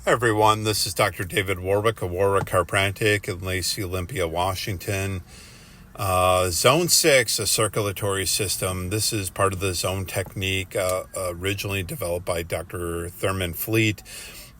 Hi everyone, this is Dr. David Warwick of Warwick Chiropractic in Lacey, Olympia, Washington. Zone 6, a circulatory system. This is part of the zone technique originally developed by Dr. Thurman Fleet.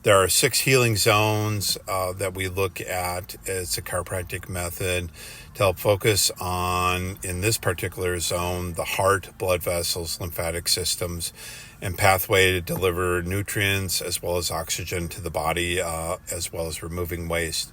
There are 6 healing zones that we look at. It's a chiropractic method to help focus on, in this particular zone, the heart, blood vessels, lymphatic systems, and pathway to deliver nutrients as well as oxygen to the body, as well as removing waste.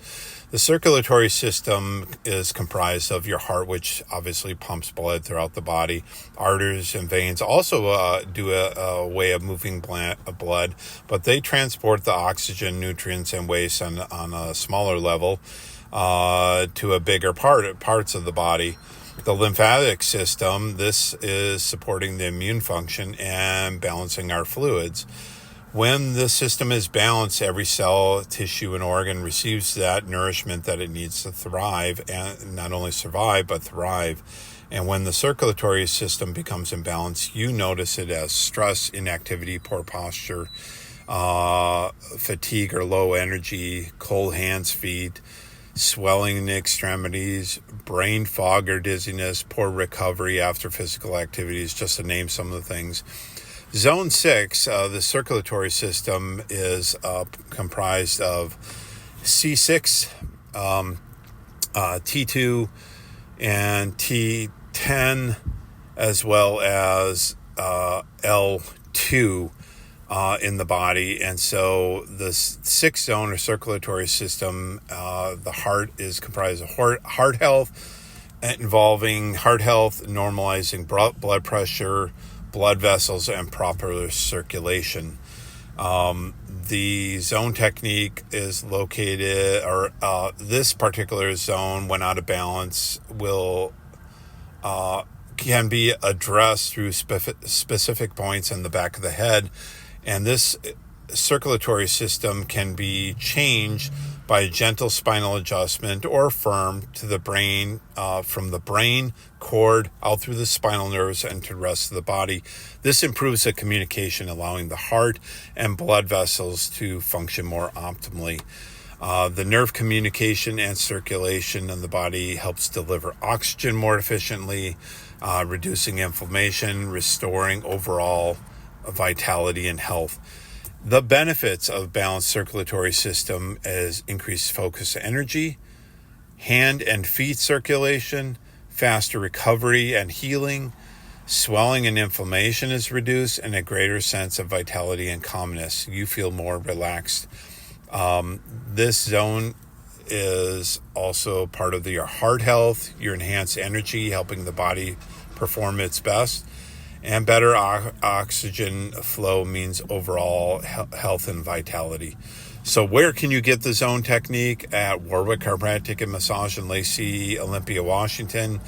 The circulatory system is comprised of your heart, which obviously pumps blood throughout the body. Arteries and veins also do a way of moving blood, but they transport the oxygen, nutrients, and waste on a smaller level to a bigger parts of the body. The lymphatic system, this is supporting the immune function and balancing our fluids. When the system is balanced, every cell, tissue, and organ receives that nourishment that it needs to thrive, and not only survive, but thrive. And when the circulatory system becomes imbalanced, you notice it as stress, inactivity, poor posture, fatigue or low energy, cold hands, feet, swelling in the extremities, brain fog or dizziness, poor recovery after physical activities, just to name some of the things. Zone 6, the circulatory system, is comprised of C6, T2, and T10, as well as L2 in the body. And so the 6th zone or circulatory system, the heart is comprised of heart health, involving heart health, normalizing blood pressure, blood vessels, and proper circulation. The zone technique is located, or this particular zone, when out of balance, can be addressed through specific points in the back of the head. And this circulatory system can be changed by a gentle spinal adjustment or firm to the brain, from the brain cord out through the spinal nerves and to the rest of the body. This improves the communication, allowing the heart and blood vessels to function more optimally. The nerve communication and circulation in the body helps deliver oxygen more efficiently, reducing inflammation, restoring overall vitality and health. The benefits of balanced circulatory system is increased focus energy, hand and feet circulation, faster recovery and healing, swelling and inflammation is reduced, and a greater sense of vitality and calmness. You feel more relaxed. This zone is also part of your heart health, your enhanced energy, helping the body perform its best. And better oxygen flow means overall health and vitality. So where can you get the zone technique? At Warwick Chiropractic and Massage in Lacey, Olympia, Washington.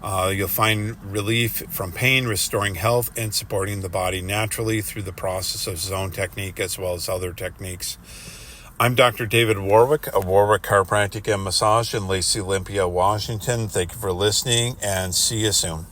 You'll find relief from pain, restoring health, and supporting the body naturally through the process of zone technique as well as other techniques. I'm Dr. David Warwick of Warwick Chiropractic and Massage in Lacey, Olympia, Washington. Thank you for listening, and see you soon.